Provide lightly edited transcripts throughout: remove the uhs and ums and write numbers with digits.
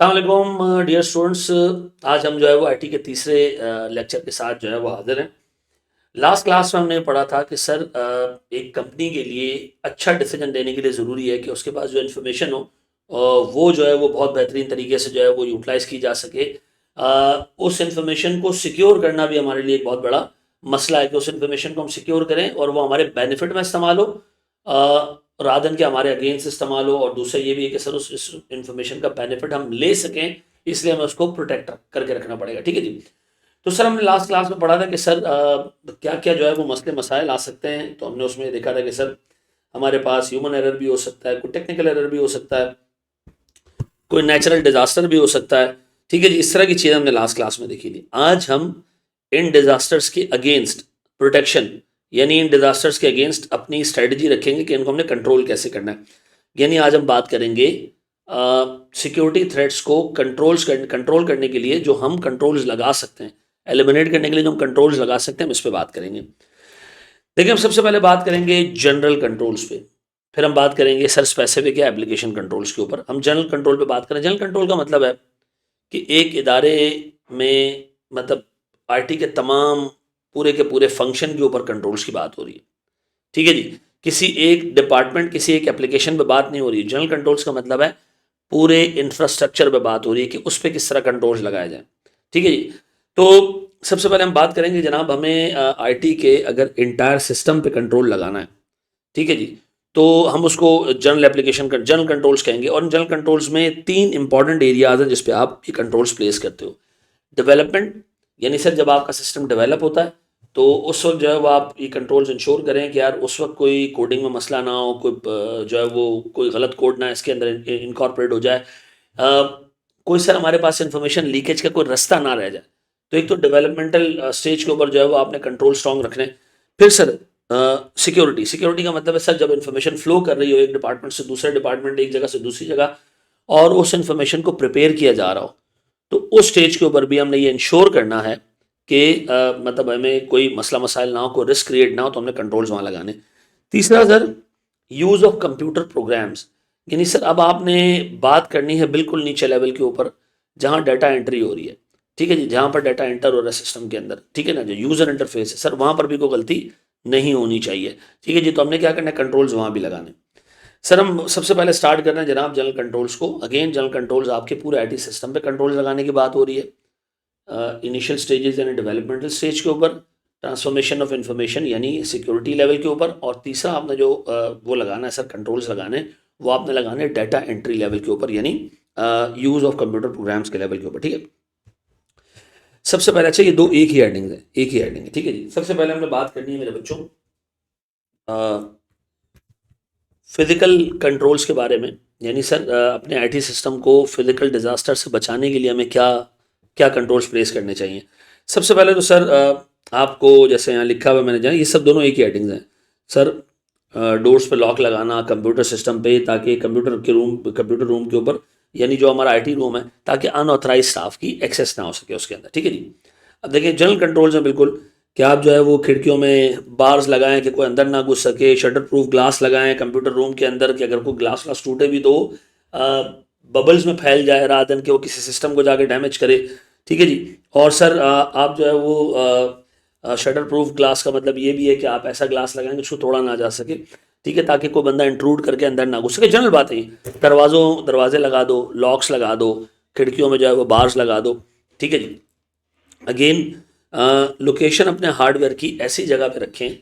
अस्सलाम dear students. आज हम जो है वो आईटी के तीसरे लेक्चर के साथ जो है वो हाजिर हैं। लास्ट क्लास में हमने पढ़ा था कि सर एक कंपनी के लिए अच्छा डिसीजन लेने के लिए ज़रूरी है कि उसके पास जो इन्फॉर्मेशन हो वो जो है वो बहुत बेहतरीन तरीके से जो है वो यूटिलाइज की जा सके। उस इन्फॉर्मेशन को सिक्योर करना भी हमारे लिए एक बहुत बड़ा मसला है कि उस इन्फॉर्मेशन को हम सिक्योर करें और वो हमारे बेनिफिट में इस्तेमाल हो, रादन के हमारे अगेंस्ट इस्तेमाल हो। और दूसरा ये भी है कि सर उस इन्फॉर्मेशन का बेनिफिट हम ले सकें, इसलिए हमें उसको प्रोटेक्ट करके रखना पड़ेगा। ठीक है जी। तो सर हमने लास्ट क्लास में पढ़ा था कि सर क्या क्या जो है वो मसले मसाइल आ सकते हैं। तो हमने उसमें देखा था कि सर हमारे पास ह्यूमन एरर भी हो सकता है, कोई टेक्निकल एरर भी हो सकता है, कोई नेचुरल डिजास्टर भी हो सकता है। ठीक है जी, इस तरह की चीज़ हमने लास्ट क्लास में देखी थी। आज हम इन डिजास्टर्स के अगेंस्ट प्रोटेक्शन, यानी इन डिजास्टर्स के अगेंस्ट अपनी स्ट्रेटजी रखेंगे कि इनको हमने कंट्रोल कैसे करना है। यानी आज हम बात करेंगे सिक्योरिटी थ्रेट्स को कंट्रोल करने के लिए जो हम कंट्रोल्स लगा सकते हैं, एलिमिनेट करने के लिए जो हम कंट्रोल्स लगा सकते हैं, हम इस पर बात करेंगे। देखिए, हम सबसे पहले बात करेंगे जनरल कंट्रोल्स पे, फिर हम बात करेंगे सर स्पेसिफिक या एप्लीकेशन कंट्रोल्स के ऊपर। हम जनरल कंट्रोल पे बात करें। जनरल कंट्रोल का मतलब है कि एक इदारे में, मतलब आईटी के तमाम पूरे के पूरे फंक्शन के ऊपर कंट्रोल्स की बात हो रही है। ठीक है जी, किसी एक डिपार्टमेंट, किसी एक एप्लीकेशन पे बात नहीं हो रही है। जनरल कंट्रोल्स का मतलब है पूरे इंफ्रास्ट्रक्चर पे बात हो रही है कि उस पर किस तरह कंट्रोल्स लगाए जाए। ठीक है जी। तो सबसे पहले हम बात करेंगे जनाब, हमें आईटी के अगर इंटायर सिस्टम पे कंट्रोल लगाना है, ठीक है जी, तो हम उसको जनरल कंट्रोल्स कहेंगे। और इन जनरल कंट्रोल्स में तीन इंपॉर्टेंट एरियाज हैं जिस पे आप ये कंट्रोल्स प्लेस करते हो। डेवलपमेंट, यानी सर जब आपका सिस्टम डेवलप होता है तो उस वक्त जो है वो आप ये कंट्रोल्स इंश्योर करें कि यार उस वक्त कोई कोडिंग में मसला ना हो, कोई जो है वो कोई गलत कोड ना इसके अंदर इनकॉर्पोरेट हो जाए, कोई सर हमारे पास इंफॉर्मेशन लीकेज का कोई रास्ता ना रह जाए। तो एक तो डेवलपमेंटल स्टेज के ऊपर जो है वो आपने कंट्रोल स्ट्रॉन्ग रखने। फिर सर सिक्योरिटी, सिक्योरिटी का मतलब है सर जब इन्फॉर्मेशन फ्लो कर रही हो एक डिपार्टमेंट से दूसरे डिपार्टमेंट, एक जगह से दूसरी जगह, और उस इन्फॉर्मेशन को प्रिपेयर किया जा रहा हो, तो उस स्टेज के ऊपर भी हमने ये इंश्योर करना है कि मतलब हमें कोई मसला मसाइल ना हो, कोई रिस्क क्रिएट ना हो, तो हमने कंट्रोल्स वहाँ लगाने। तीसरा sir use of computer programs, यानी सर अब आपने बात करनी है बिल्कुल नीचे लेवल के ऊपर जहाँ डाटा एंट्री हो रही है। ठीक है जी, जहाँ पर डाटा एंटर हो रहा है सिस्टम के अंदर, ठीक है ना, जो यूज़र इंटरफेस है सर वहाँ पर भी कोई गलती नहीं होनी चाहिए। ठीक है जी, तो हमने क्या करना है, कंट्रोल्स वहाँ भी लगाने। सर हम सबसे पहले स्टार्ट कर रहे हैं जनाब जनरल कंट्रोल्स को। अगेन जनरल कंट्रोल्स आपके पूरे आईटी सिस्टम पे कंट्रोल्स लगाने की बात हो रही है। इनिशियल स्टेजेस यानी डेवलपमेंटल स्टेज के ऊपर, ट्रांसफॉर्मेशन ऑफ इंफॉर्मेशन यानी सिक्योरिटी लेवल के ऊपर, और तीसरा आपने जो वो लगाना है सर कंट्रोल्स लगाने, वो आपने लगाने डाटा एंट्री लेवल के ऊपर, यानी यूज़ ऑफ कंप्यूटर प्रोग्राम्स के लेवल के ऊपर। ठीक है, सबसे पहले अच्छा ये दो एक ही हेडिंग है, एक ही हेडिंग है। ठीक है जी, सबसे पहले हमने बात करनी है मेरे बच्चों फिज़िकल कंट्रोल्स के बारे में। यानी सर अपने आईटी सिस्टम को फिज़िकल डिज़ास्टर से बचाने के लिए हमें क्या क्या कंट्रोल्स प्लेस करने चाहिए। सबसे पहले तो सर आपको जैसे यहाँ लिखा हुआ है मैंने जाना, ये सब दोनों एक ही हेडिंग्स हैं सर। डोर्स पे लॉक लगाना कंप्यूटर सिस्टम पे, ताकि कंप्यूटर रूम के ऊपर, यानी जो हमारा आईटी रूम है, ताकि अनऑथराइज स्टाफ की एक्सेस ना हो सके उसके अंदर। ठीक है जी। अब देखिए जनरल कंट्रोल्स में बिल्कुल कि आप जो है वो खिड़कियों में बार्स लगाएं कि कोई अंदर ना घुस सके, शटर प्रूफ ग्लास लगाएं कंप्यूटर रूम के अंदर कि अगर कोई ग्लास ग्लास टूटे भी तो बबल्स में फैल जाए रात दिन के वो किसी सिस्टम को जाके डैमेज करे। ठीक है जी। और सर आप जो है वो शटर प्रूफ ग्लास का मतलब ये भी है कि आप ऐसा ग्लास लगाएंगे उसको तोड़ा ना जा सके। ठीक है, ताकि कोई बंदा इंट्रूड करके अंदर ना घुस सके। जनरल बात है ये। दरवाजे लगा दो, लॉक्स लगा दो, खिड़कियों में जो है वो बार्स लगा दो। ठीक है जी। अगेन लोकेशन अपने हार्डवेयर की ऐसी जगह पे रखें,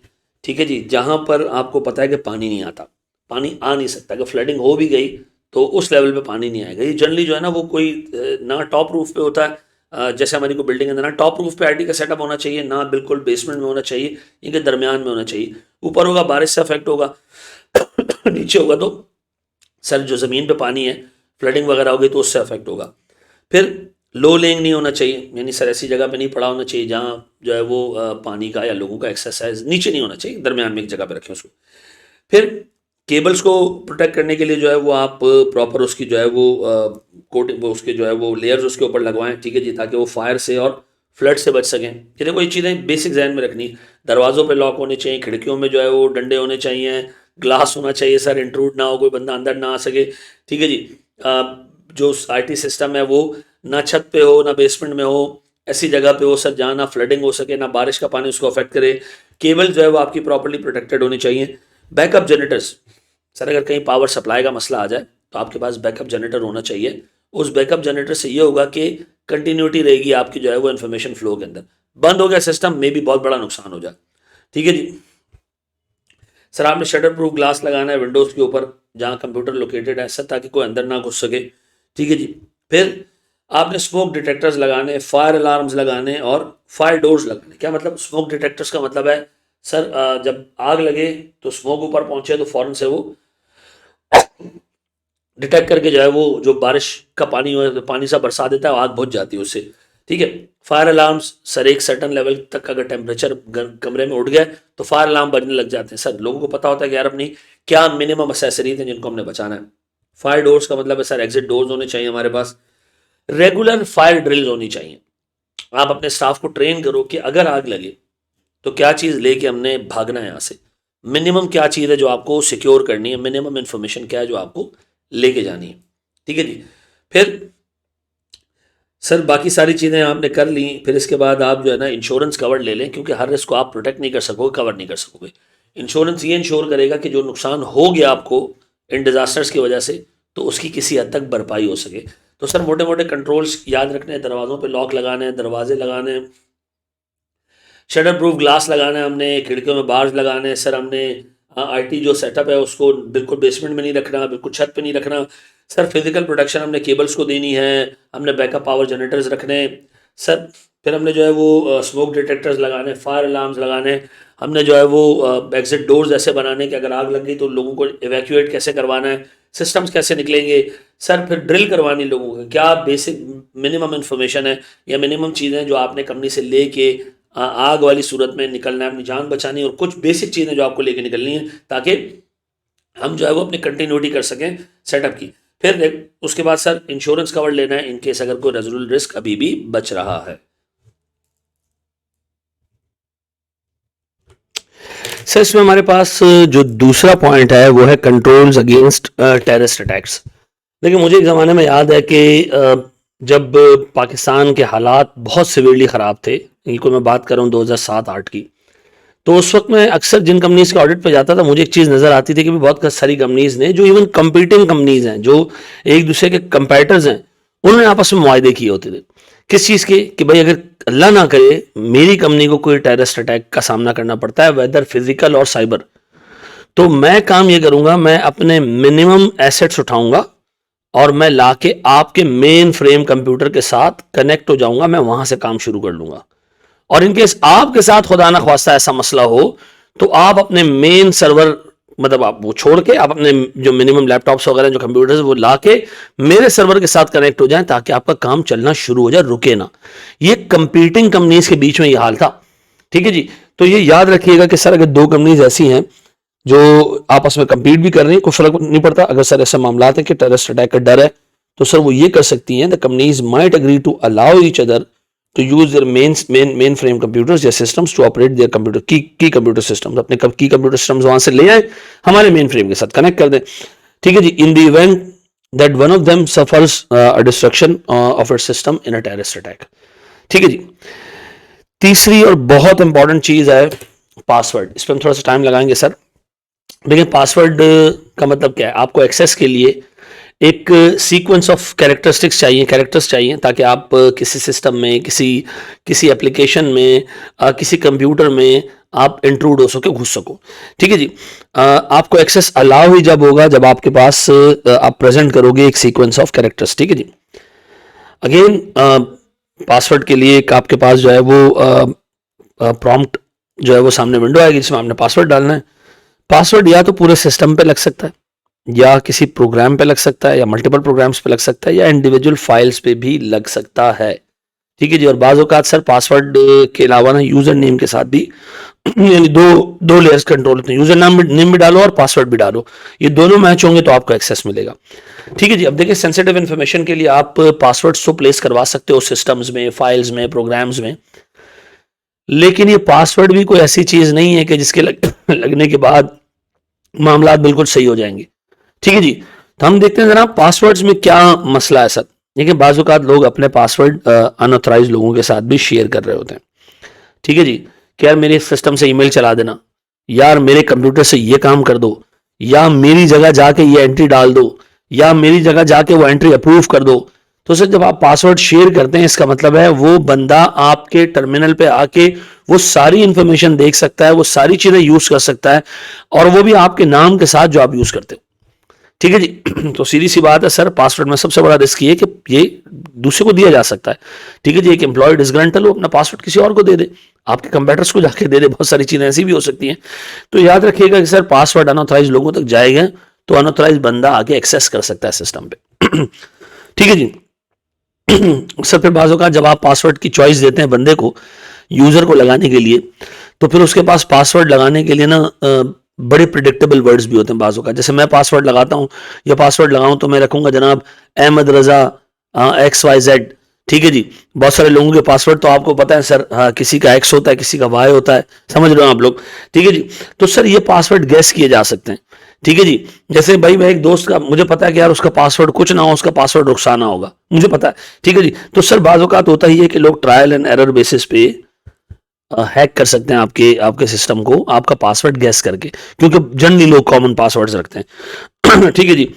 ठीक है जी, जहाँ पर आपको पता है कि पानी नहीं आता, पानी आ नहीं सकता। अगर फ्लडिंग हो भी गई तो उस लेवल पे पानी नहीं आएगा। ये जनरली जो है ना वो कोई ना टॉप रूफ पे होता है, जैसे हमारी कोई बिल्डिंग है ना टॉप रूफ पे आईटी का सेटअप होना चाहिए, ना बिल्कुल बेसमेंट में होना चाहिए, इनके दरमियान में होना चाहिए। ऊपर होगा बारिश से अफेक्ट होगा नीचे होगा तो सर जो ज़मीन पे पानी है, फ्लडिंग वगैरह होगी तो उससे अफेक्ट होगा। फिर लो लेइंग नहीं होना चाहिए, यानी सर ऐसी जगह पे नहीं पड़ा होना चाहिए जहाँ जो है वो पानी का या लोगों का एक्सरसाइज नीचे नहीं होना चाहिए, दरमियान में एक जगह पे रखें उसको। फिर केबल्स को प्रोटेक्ट करने के लिए जो है वो आप प्रॉपर उसकी जो है वो कोटिंग, वो उसके जो है वो लेयर्स उसके ऊपर लगवाएं। ठीक है जी, ताकि वो फायर से और फ्लड से बच सकें। कि देखो ये चीज़ें बेसिक जहन में रखनी। दरवाज़ों पे लॉक होने चाहिए, खिड़कियों में जो है वो डंडे होने चाहिए, ग्लास होना चाहिए सर, इंट्रूड ना हो, कोई बंदा अंदर ना आ सके। ठीक है जी। जो आईटी सिस्टम है वो ना छत पे हो ना बेसमेंट में हो, ऐसी जगह पे हो सर जहाँ ना फ्लडिंग हो सके ना बारिश का पानी उसको अफेक्ट करे। केबल जो है वो आपकी प्रॉपर्ली प्रोटेक्टेड होनी चाहिए। बैकअप जनरेटर्स, सर अगर कहीं पावर सप्लाई का मसला आ जाए तो आपके पास बैकअप जनरेटर होना चाहिए। उस बैकअप जनरेटर से ये होगा कि कंटिन्यूटी रहेगी आपकी जो है वो इन्फॉर्मेशन फ्लो के अंदर। बंद हो गया सिस्टम में भी बहुत बड़ा नुकसान हो जाए। ठीक है जी। सर आपने शटर प्रूफ ग्लास लगाना है विंडोज़ के ऊपर जहाँ कंप्यूटर लोकेटेड है सर, ताकि कोई अंदर ना घुस सके। ठीक है जी। फिर आपने स्मोक डिटेक्टर्स लगाने, फायर अलार्म्स लगाने और फायर डोर्स लगाने। क्या मतलब स्मोक डिटेक्टर्स का मतलब है सर जब आग लगे तो स्मोक ऊपर पहुंचे तो फौरन से वो डिटेक्ट करके जो है वो जो बारिश का पानी हो तो पानी सा बरसा देता है, आग बुझ जाती है उससे। ठीक है। फायर अलार्म्स सर एक सर्टन लेवल तक अगर टेम्परेचर कमरे में उठ गए तो फायर अलार्म बजने लग जाते हैं। सर लोगों को पता होता है कि यार अपनी क्या मिनिमम एसेसरीज हैं जिनको हमने बचाना है। फायर डोर्स का मतलब है सर एग्जिट डोर्स होने चाहिए हमारे पास। रेगुलर फायर ड्रिल्स होनी चाहिए। आप अपने स्टाफ को ट्रेन करो कि अगर आग लगे तो क्या चीज़ लेके हमने भागना है यहाँ से, मिनिमम क्या चीज़ है जो आपको सिक्योर करनी है, मिनिमम इन्फॉर्मेशन क्या है जो आपको लेके जानी है। ठीक है जी। फिर सर बाकी सारी चीज़ें आपने कर ली, फिर इसके बाद आप जो है ना इंश्योरेंस कवर ले लें, क्योंकि हर रिस्क को आप प्रोटेक्ट नहीं कर सकोगे, कवर नहीं कर सकोगे। इंश्योरेंस ये इंश्योर करेगा कि जो नुकसान हो गया आपको इन डिज़ास्टर्स की वजह से तो उसकी किसी हद तक भरपाई हो सके। तो सर मोटे मोटे कंट्रोल्स याद रखने हैं, दरवाज़ों पे लॉक लगाने हैं, दरवाजे लगाने हैं, शटर प्रूफ ग्लास लगाना है हमने, खिड़कियों में बार्स लगाने हैं। सर हमने आईटी जो सेटअप है उसको बिल्कुल बेसमेंट में नहीं रखना, बिल्कुल छत पे नहीं रखना। सर फिजिकल प्रोटेक्शन हमने केबल्स को देनी है, हमने बैकअप पावर जनरेटर्स रखने। सर फिर हमने जो है वो स्मोक डिटेक्टर्स लगाने, फायर अलार्म्स लगाने, हमने जो है वो एग्जिट डोर्स ऐसे बनाने कि अगर आग लग गई तो लोगों को एवैक्यूएट कैसे करवाना है, सिस्टम्स कैसे निकलेंगे। सर फिर ड्रिल करवानी लोगों को, क्या बेसिक मिनिमम इन्फॉर्मेशन है या मिनिमम चीज़ें जो आपने कंपनी से लेके आग वाली सूरत में निकलना है, अपनी जान बचानी है, और कुछ बेसिक चीज़ें जो आपको लेके निकलनी है ताकि हम जो है वो अपनी कंटिन्यूटी कर सकें सेटअप की। फिर उसके बाद सर इंश्योरेंस कवर लेना है इन केस अगर कोई रेजिडुअल रिस्क अभी भी बच रहा है। सर इसमें हमारे पास जो दूसरा पॉइंट है वो है कंट्रोल्स अगेंस्ट टेररिस्ट अटैक्स। देखिए मुझे एक ज़माने में याद है कि जब पाकिस्तान के हालात बहुत सिवियरली ख़राब थे, इनको मैं बात कर रहा हूँ 2007-8 की, तो उस वक्त मैं अक्सर जिन कंपनीज़ के ऑडिट पे जाता था मुझे एक चीज़ नज़र आती थी कि भी बहुत सारी कंपनीज़ ने जो इवन कंपीटिंग कंपनीज़ हैं, जो एक दूसरे के कंपेटर्स हैं, उन्होंने आपस में मुआहदे किए होते थे। किस चीज़ के कि भाई अगर अल्लाह ना करे मेरी कंपनी को कोई टेररिस्ट अटैक का सामना करना पड़ता है, वेदर फिजिकल और साइबर, तो मैं काम ये करूँगा, मैं अपने मिनिमम एसेट्स उठाऊँगा और मैं लाके आपके मेन फ्रेम कंप्यूटर के साथ कनेक्ट हो जाऊँगा, मैं वहाँ से काम शुरू कर लूँगा। और इनकेस आपके साथ खुदा ना ख्वास्ता ऐसा मसला हो तो आप अपने मेन सर्वर, मतलब आप वो छोड़ के आप अपने जो मिनिमम लैपटॉप्स वगैरह जो कंप्यूटर्स वो लाके मेरे सर्वर के साथ कनेक्ट हो जाएं ताकि आपका काम चलना शुरू हो जाए, रुके ना। ये कंपीटिंग कंपनीज के बीच में ये हाल था। ठीक है जी। तो ये याद रखिएगा कि सर अगर दो कंपनीज ऐसी हैं जो आपस में कंपीट भी कर रही हैं, कोई फर्क नहीं पड़ता। अगर सर ऐसे मामला है कि टेररिस्ट अटैक का डर है तो सर वो ये कर सकती हैं, the companies might agree to allow each other to use their main frame computers या systems to operate their computer की computer systems, अपने की computer systems वहां से ले आए, हमारे मेन फ्रेम के साथ कनेक्ट कर दें। ठीक है जी। In the event that one of them suffers a destruction of its system in a terrorist attack. ठीक है जी। तीसरी और बहुत इंपॉर्टेंट चीज है पासवर्ड। इस पर हम थोड़ा सा टाइम लगाएंगे सर। देखिए पासवर्ड का मतलब क्या है, आपको एक्सेस के लिए एक सीक्वेंस ऑफ कैरेक्टरिस्टिक्स चाहिए, कैरेक्टर्स चाहिए, ताकि आप किसी सिस्टम में, किसी एप्लीकेशन में, किसी कंप्यूटर में आप इंट्रूड हो सको, घुस सको। ठीक है जी। आपको एक्सेस अलाउ ही जब होगा जब आपके पास आप प्रेजेंट करोगे एक सीक्वेंस ऑफ कैरेक्टर्स। ठीक है जी। अगेन पासवर्ड के लिए एक आपके पास जो है वो प्रॉम्प्ट जो है वो सामने विंडो आएगी जिसमें आपने पासवर्ड डालना है। पासवर्ड या तो पूरे सिस्टम पे लग सकता है, या किसी प्रोग्राम पे लग सकता है, या मल्टीपल प्रोग्राम्स पे लग सकता है, या इंडिविजुअल फाइल्स पे भी लग सकता है। ठीक है जी। और बाज़ औक़ात सर पासवर्ड के अलावा ना यूज़र नेम के साथ भी यानी दो लेयर्स कंट्रोल होते हैं, यूज़र नेम भी डालो और पासवर्ड भी डालो, ये दोनों मैच होंगे तो आपको एक्सेस मिलेगा। ठीक है जी। अब देखिए सेंसिटिव इन्फॉर्मेशन के लिए आप पासवर्ड तो प्लेस करवा सकते हो सिस्टम्स में, फाइल्स में, प्रोग्राम्स में, लेकिन ये पासवर्ड भी कोई ऐसी चीज़ नहीं है कि जिसके लगने के बाद मामला बिल्कुल सही हो जाएंगे। ठीक है जी। तो हम देखते हैं जनाब पासवर्ड्स में क्या मसला है सर। देखिए बाज़ औक़ात लोग अपने पासवर्ड अनऑथराइज्ड लोगों के साथ भी शेयर कर रहे होते हैं, ठीक है जी, कि यार मेरे सिस्टम से ईमेल चला देना, यार मेरे कंप्यूटर से ये काम कर दो, या मेरी जगह जाके ये एंट्री डाल दो, या मेरी जगह जाके वो एंट्री अप्रूव कर दो। तो सर जब आप पासवर्ड शेयर करते हैं इसका मतलब है वो बंदा आपके टर्मिनल पे आके वो सारी इंफॉर्मेशन देख सकता है, वो सारी चीजें यूज कर सकता है, और वो भी आपके नाम के साथ जो आप यूज करते हो, ठीक है जी। तो सीधी सी बात है सर, पासवर्ड में सबसे बड़ा रिस्क ये कि ये दूसरे को दिया जा सकता है, ठीक है जी। एक एम्प्लॉय डिसग्रंटल हो, अपना पासवर्ड किसी और को दे दे, आपके कंप्यूटर्स को जाके दे दे, बहुत सारी चीजें ऐसी भी हो सकती हैं। तो याद रखिएगा कि सर पासवर्ड अनऑथराइज लोगों तक जाएगा तो अनऑथराइज बंदा आगे एक्सेस कर सकता है सिस्टम पे, ठीक है जी। सर फिर बाज़ औक़ात जब आप पासवर्ड की चॉइस देते हैं बंदे को, यूजर को लगाने के लिए, तो फिर उसके पास पासवर्ड लगाने के लिए ना बड़े प्रिडिक्टेबल वर्ड्स भी होते हैं बाज़ औक़ात। जैसे मैं पासवर्ड लगाता हूँ या पासवर्ड लगाऊं तो मैं रखूंगा जनाब अहमद रजा XYZ, ठीक है जी। बहुत सारे लोगों के पासवर्ड तो आपको पता है सर, हाँ, किसी का X होता है, किसी का Y होता है, समझ रहे हो आप लोग, ठीक है जी। तो सर ये पासवर्ड गैस किए जा सकते हैं, ठीक है जी। जैसे भाई मैं एक दोस्त का, मुझे पता है कि यार उसका पासवर्ड कुछ ना हो, उसका पासवर्ड रुखसाना होगा, मुझे पता है, ठीक है जी। तो सर बाज़ औक़ात होता ही है कि लोग ट्रायल एंड एरर बेसिस पे हैक कर सकते हैं आपके आपके सिस्टम को, आपका पासवर्ड गैस करके, क्योंकि जनरली लोग कॉमन पासवर्ड्स रखते हैं, ठीक है जी।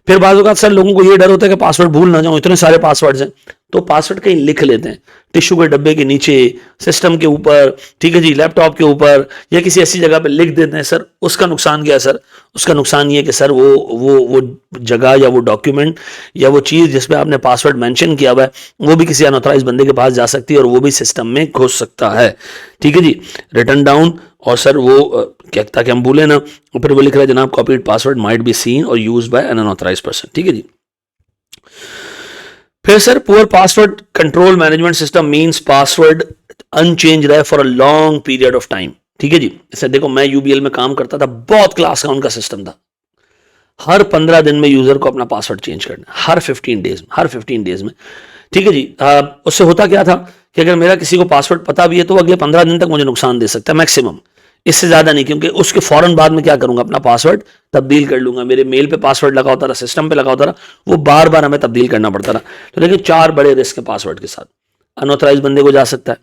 फिर बाज़ औक़ात सर लोगों को ये डर होता है कि पासवर्ड भूल ना जाऊं, इतने सारे पासवर्ड्स हैं, तो पासवर्ड कहीं लिख लेते हैं, टिश्यू के डब्बे के नीचे, सिस्टम के ऊपर, ठीक है जी, लैपटॉप के ऊपर, या किसी ऐसी जगह पे लिख देते हैं। सर उसका नुकसान क्या है सर? उसका नुकसान ये है कि सर वो जगह या वो डॉक्यूमेंट या वो चीज़ जिसमें आपने पासवर्ड मेंशन किया हुआ है वो भी किसी अनऑथराइज बंदे के पास जा सकती है और वो भी सिस्टम में घुस सकता है, ठीक है जी। रिटर्न डाउन, और सर वो क्या, ताकि हम भूलें ना, फिर वो लिख रहा है जनाब copied password might be seen और used by an unauthorised person, ठीक है जी। फिर sir poor password control management system means password unchanged रहे for a long period of time, ठीक है जी। जैसे देखो मैं यूबीएल में काम करता था, बहुत क्लास का उनका सिस्टम था, हर 15 दिन में यूजर को अपना पासवर्ड चेंज करना, हर 15 डेज में, हर 15 डेज में, ठीक है जी। उससे होता क्या था कि अगर मेरा किसी को पासवर्ड पता भी है तो वो अगले 15 दिन तक मुझे नुकसान दे सकता है मैक्सिमम, इससे ज्यादा नहीं, क्योंकि उसके फौरन बाद में क्या करूंगा, अपना पासवर्ड तब्दील कर लूंगा। मेरे मेल पे पासवर्ड लगा होता रहा, सिस्टम पे लगा होता रहा, वो बार बार हमें तब्दील करना पड़ता रहा। तो देखिए 4 बड़े रिस्क है पासवर्ड के साथ। अनऑथराइज बंदे को जा सकता है,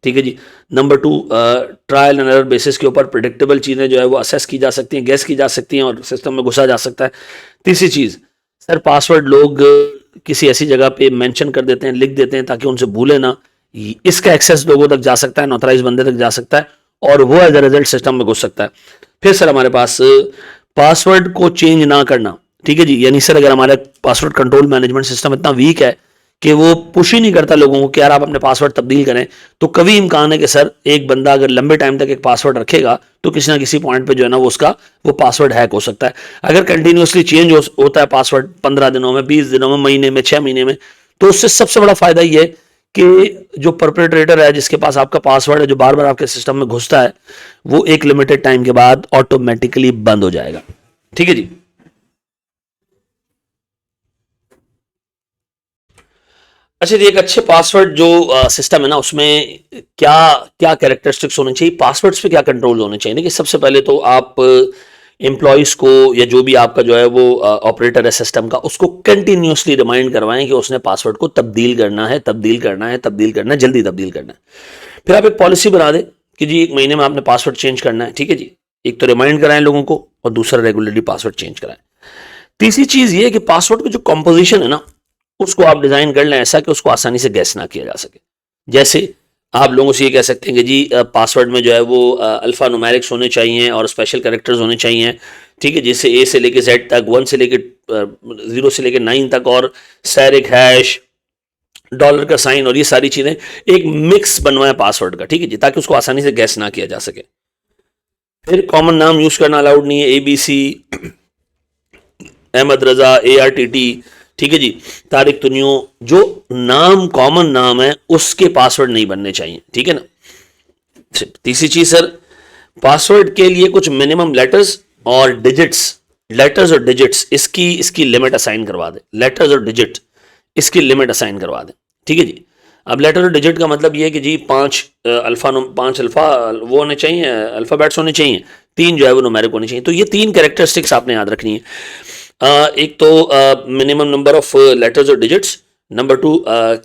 ठीक है जी। Number 2, trial and error basis के ऊपर प्रिडिक्टेबल चीज़ें जो है वो असेस की जा सकती हैं, गैस की जा सकती हैं और सिस्टम में घुसा जा सकता है। तीसरी चीज़ सर, पासवर्ड लोग किसी ऐसी जगह पे मेंशन कर देते हैं, लिख देते हैं ताकि उनसे भूले ना, इसका एक्सेस लोगों तक जा सकता है, अनऑथराइज बंदे तक जा सकता है और वो एज अ रिजल्ट सिस्टम में घुस सकता है। फिर सर हमारे पास पासवर्ड को चेंज ना करना, ठीक है जी। यानी सर अगर हमारा पासवर्ड कंट्रोल मैनेजमेंट सिस्टम इतना वीक है कि वो पुश ही नहीं करता लोगों को कि यार आप अपने पासवर्ड तब्दील करें, तो कभी इम्कान है कि सर एक बंदा अगर लंबे टाइम तक एक पासवर्ड रखेगा तो किसी ना किसी पॉइंट पे जो है ना वो पासवर्ड हैक हो सकता है। अगर कंटिन्यूसली चेंज होता है पासवर्ड 15 दिनों में, 20 दिनों में, महीने में, 6 महीने में, तो उससे सबसे बड़ा फायदा ये है कि जो परपेट्रेटर है, जिसके पास आपका पासवर्ड है, जो बार बार आपके सिस्टम में घुसता है, वो एक लिमिटेड टाइम के बाद ऑटोमेटिकली बंद हो जाएगा, ठीक है जी। अच्छा जी, एक अच्छे पासवर्ड जो सिस्टम है ना, उसमें क्या क्या कैरेक्टरिस्टिक्स होने चाहिए, पासवर्ड्स पे क्या कंट्रोल होने चाहिए। देखिए सबसे पहले तो आप एम्प्लॉयज़ को या जो भी आपका जो है वो ऑपरेटर है सिस्टम का, उसको कंटिन्यूसली रिमाइंड करवाएं कि उसने पासवर्ड को तब्दील करना है, तब्दील करना है, तब्दील करना है, जल्दी तब्दील करना है। फिर आप एक पॉलिसी बना दें कि जी 1 महीने में आपने पासवर्ड चेंज करना है, ठीक है जी। एक तो रिमाइंड कराएं लोगों को और दूसरा रेगुलरली पासवर्ड चेंज कराएं। तीसरी चीज़ ये है कि पासवर्ड की जो कॉम्पोजिशन है ना, उसको आप डिज़ाइन कर लें ऐसा कि उसको आसानी से गैस ना किया जा सके। जैसे आप लोगों से ये कह सकते हैं कि जी पासवर्ड में जो है वो अल्फ़ा न्यूमेरिक्स होने चाहिए और स्पेशल कैरेक्टर्स होने चाहिए, ठीक है, जैसे ए से लेके जेड तक, 1 से लेके 0 से लेके 9 तक, और स्टैरिक हैश, डॉलर का साइन, और ये सारी चीज़ें एक मिक्स बनवाएं पासवर्ड का, ठीक है जी, ताकि उसको आसानी से गैस ना किया जा सके। फिर कॉमन नाम यूज़ करना अलाउड नहीं है, ABC, अहमद रजा, ARTT, ठीक है जी, तारिक तुनियो, जो नाम कॉमन नाम है उसके पासवर्ड नहीं बनने चाहिए, ठीक है ना। तीसरी चीज सर, पासवर्ड के लिए कुछ मिनिमम लेटर्स और डिजिट्स, लेटर्स और डिजिट्स इसकी लिमिट असाइन करवा दे, लेटर्स और डिजिट इसकी लिमिट असाइन करवा दें, ठीक है जी। अब लेटर और डिजिट का मतलब ये है कि जी 5 अल्फा वो होने चाहिए, अल्फाबेट्स होने चाहिए, 3 जो है वो न्यूमेरिक होने चाहिए। तो ये 3 कैरेक्टरिस्टिक्स आपने याद रखनी है। एक तो मिनिमम नंबर ऑफ लेटर्स और डिजिट्स, नंबर 2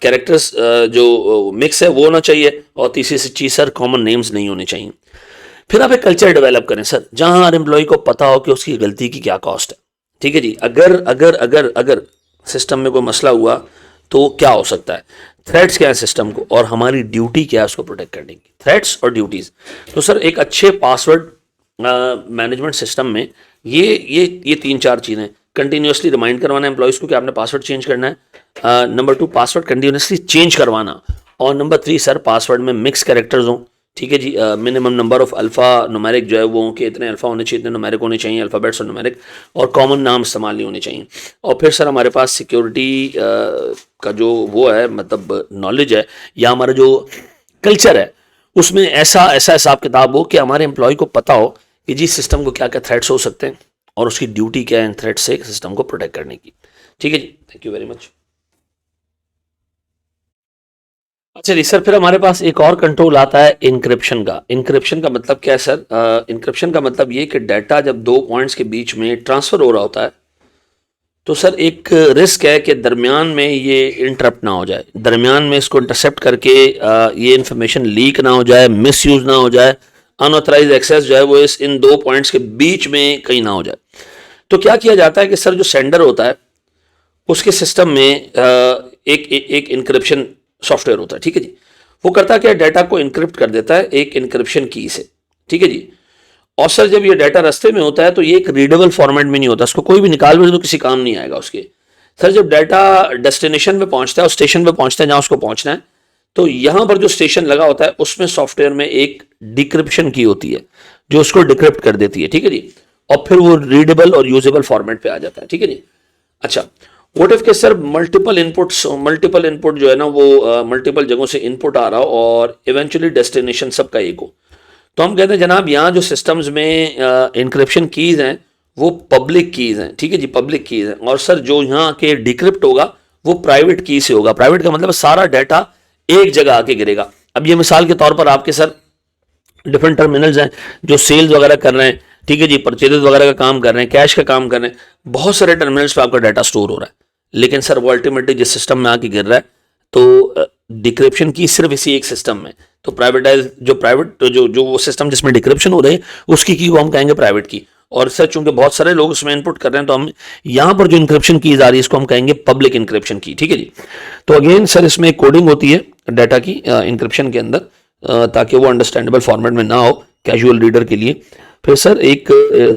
कैरेक्टर्स जो मिक्स है वो होना चाहिए, और तीसरी चीज सर कॉमन नेम्स नहीं होने चाहिए। फिर आप एक कल्चर डेवलप करें सर, जहां हर एम्प्लॉय को पता हो कि उसकी गलती की क्या कॉस्ट है। ठीक है जी, अगर अगर अगर अगर सिस्टम में कोई मसला हुआ तो क्या हो सकता है, थ्रेट्स क्या है सिस्टम को, और हमारी ड्यूटी क्या है उसको प्रोटेक्ट करने की, थ्रेट्स और ड्यूटीज। तो सर एक अच्छे पासवर्ड मैनेजमेंट सिस्टम में ये 3-4 चीज़ें कंटिन्यूसली रिमाइंड करवाना एम्प्लॉयज़ को कि आपने पासवर्ड चेंज करना है, नंबर 2 पासवर्ड कंटिन्यूसली चेंज करवाना, और नंबर 3 सर पासवर्ड में मिक्स कैरेक्टर्स हों। ठीक है जी, minimum number of alphanumeric जो है वो कि इतने अल्फ़ा होने चाहिए, इतने नुमेरिक होने चाहिए, अल्फ़ाबेट्स और नुमेरिक, और कॉमन नाम इस्तेमाल नहीं होने चाहिए। और फिर सर हमारे पास सिक्योरिटी का जो वो है मतलब नॉलेज है, या हमारा जो कल्चर है, उसमें ऐसा ऐसा हिसाब किताब हो कि हमारे एम्प्लॉय को पता हो कि जी सिस्टम को क्या क्या थ्रेट्स हो सकते हैं और उसकी ड्यूटी क्या है इन थ्रेट से सिस्टम को प्रोटेक्ट करने की। ठीक है जी, थैंक यू वेरी मच। अच्छा जी सर, फिर हमारे पास एक और कंट्रोल आता है इंक्रिप्शन का। इंक्रिप्शन का मतलब क्या है सर? इंक्रिप्शन का मतलब ये कि डाटा जब दो पॉइंट्स के बीच में ट्रांसफर हो रहा होता है तो सर एक रिस्क है कि दरमियान में ये इंटरप्ट ना हो जाए, दरमियान में इसको इंटरसेप्ट करके ये इंफॉर्मेशन लीक ना हो जाए, मिस यूज ना हो जाए, अनऑथराइज एक्सेस जो है वो इस इन दो पॉइंट्स के बीच में कहीं ना हो जाए। तो क्या किया जाता है कि सर जो सेंडर होता है उसके सिस्टम में एक इनक्रिप्शन सॉफ्टवेयर होता है। ठीक है जी, वो करता क्या, डाटा को इनक्रिप्ट कर देता है एक इनक्रिप्शन की से। ठीक है जी, और सर जब ये डाटा रास्ते में होता है तो ये एक रीडेबल फॉर्मेट में नहीं होता, उसको कोई भी निकाल भी तो किसी काम नहीं आएगा उसके। सर जब डाटा डेस्टिनेशन पे पहुंचता है और स्टेशन पे पहुंचता है जहां उसको पहुंचना है, तो यहां पर जो स्टेशन लगा होता है उसमें सॉफ्टवेयर में एक डिक्रिप्शन की होती है जो उसको डिक्रिप्ट कर देती है। ठीक है जी, और फिर वो रीडेबल और यूजेबल फॉर्मेट पे आ जाता है। ठीक है जी। अच्छा, व्हाट इफ के सर मल्टीपल इनपुट जो है ना वो मल्टीपल जगहों से इनपुट आ रहा हो और इवेंचुअली डेस्टिनेशन सबका एक हो, तो हम कहते हैं जनाब यहाँ जो सिस्टम्स में इंक्रिप्शन कीज हैं वो पब्लिक कीज हैं। ठीक है जी, पब्लिक कीज हैं, और सर जो यहाँ के डिक्रिप्ट होगा वो प्राइवेट की से होगा। प्राइवेट का मतलब सारा डाटा एक जगह आके गिरेगा। अब ये मिसाल के तौर पर आपके सर डिफरेंट टर्मिनल्स हैं जो सेल्स वगैरह कर रहे हैं, ठीक है जी, परचेजेस वगैरह का काम कर रहे हैं, कैश का काम कर रहे हैं, बहुत सारे टर्मिनल्स पे आपका डाटा स्टोर हो रहा है, लेकिन सर वो अल्टीमेटली जिस सिस्टम में आके गिर रहा है तो डिक्रिप्शन की सिर्फ इसी एक सिस्टम में, तो प्राइवेटाइज जो प्राइवेट जो जो वो सिस्टम जिसमें डिक्रिप्शन हो रही है उसकी की को हम कहेंगे प्राइवेट की, और सर चूंकि बहुत सारे लोग उसमें इनपुट कर रहे हैं तो हम यहाँ पर जो इंक्रिप्शन की जा रही है इसको हम कहेंगे पब्लिक इंक्रिप्शन की। ठीक है जी, तो अगेन सर इसमें कोडिंग होती है डाटा की इंक्रिप्शन के अंदर, ताकि वो अंडरस्टैंडेबल फॉर्मेट में ना हो कैजुअल रीडर के लिए। फिर सर एक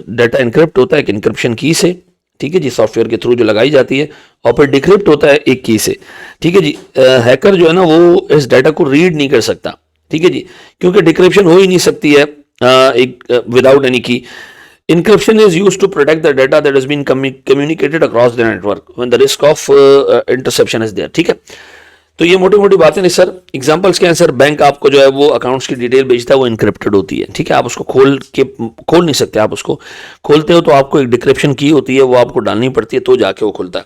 डाटा इनक्रिप्ट होता है एक इंक्रिप्शन की से, ठीक है जी, सॉफ्टवेयर के थ्रू जो लगाई जाती है, और फिर डिक्रिप्ट होता है एक की से। ठीक है जी, हैकर जो है ना वो इस डाटा को रीड नहीं कर सकता। ठीक है जी, क्योंकि डिक्रिप्शन हो ही नहीं सकती है एक विदाउट एनी की। Encryption is used to protect the data that has been communicated across the network when the risk of interception is there. ठीक है, तो ये मोटी मोटी बातें नहीं सर। एग्जांपल्स क्या हैं सर? बैंक आपको जो है वो अकाउंट्स की डिटेल भेजता है, वो इनक्रिप्टेड होती है। ठीक है, आप उसको खोल नहीं सकते। आप उसको खोलते हो तो आपको एक डिक्रिप्शन की होती है, वो आपको डालनी पड़ती है तो जाके वो खुलता है।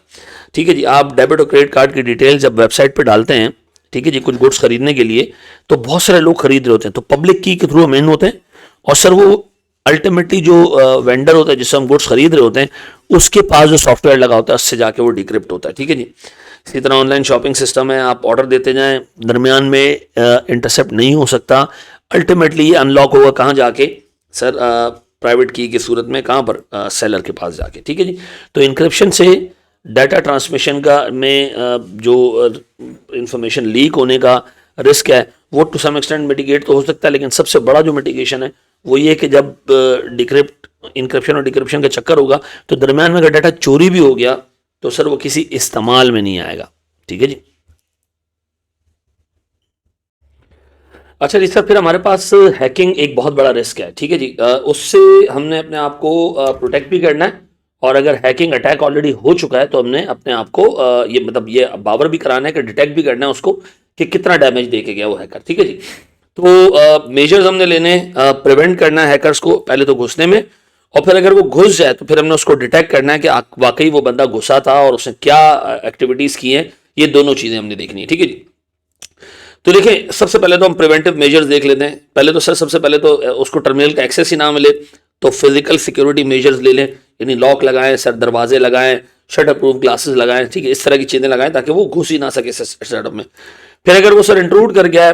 ठीक है जी, आप डेबिट और क्रेडिट कार्ड की डिटेल जब वेबसाइट पर डालते हैं, ठीक है जी, कुछ गुड्स खरीदने के लिए, तो बहुत सारे लोग खरीद रहे होते हैं, तो पब्लिक की के थ्रू हम इन होते हैं, और सर वो अल्टीमेटली जो वेंडर होता है जिससे हम गुड्स खरीद रहे होते हैं उसके पास जो सॉफ्टवेयर लगा होता है उससे जाके वो डिक्रिप्ट होता है। ठीक है जी, इसी तरह ऑनलाइन शॉपिंग सिस्टम है, आप ऑर्डर देते जाएं, दरमियान में इंटरसेप्ट नहीं हो सकता, अल्टीमेटली ये अनलॉक होगा कहाँ जाके सर? प्राइवेट की सूरत में, कहाँ पर? सेलर के पास जाके। ठीक है जी, तो इंक्रिप्शन से डाटा ट्रांसमिशन का में जो इंफॉर्मेशन लीक होने का रिस्क है वो टू सम एक्सटेंट मिटिगेट तो हो सकता है, लेकिन सबसे बड़ा जो मिटिगेशन है वो ये कि जब इंक्रिप्शन और डिक्रिप्शन का चक्कर होगा तो दरमियान में अगर डाटा चोरी भी हो गया तो सर वो किसी इस्तेमाल में नहीं आएगा। ठीक है जी। अच्छा जी सर, फिर हमारे पास हैकिंग एक बहुत बड़ा रिस्क है। ठीक है जी, उससे हमने अपने आप को प्रोटेक्ट भी करना है, और अगर हैकिंग अटैक ऑलरेडी हो चुका है तो हमने अपने आप को ये मतलब ये बावर भी कराना है कि डिटेक्ट भी करना है उसको कि कितना डैमेज दे के गया वो हैकर। ठीक है जी, तो मेजर्स हमने लेने, प्रिवेंट करना है हैकर्स को पहले तो घुसने में, और फिर अगर वो घुस जाए तो फिर हमने उसको डिटेक्ट करना है कि वाकई वो बंदा घुसा था और उसने क्या एक्टिविटीज़ की हैं। ये दोनों चीज़ें हमने देखनी है। ठीक है जी, तो देखिए सबसे पहले तो हम प्रिवेंटिव मेजर्स देख लेते हैं। पहले तो सर सबसे पहले तो उसको टर्मिनल का एक्सेस ही ना मिले, तो फिजिकल सिक्योरिटी मेजर्स ले लें, यानी लॉक लगाएं, सर दरवाजे लगाएं, शटर प्रूफ ग्लासेस लगाएं, ठीक है, इस तरह की चीजें लगाएं ताकि वो घुस ही ना सके सेटअप में। फिर अगर वो सर इंट्रूड कर गया है,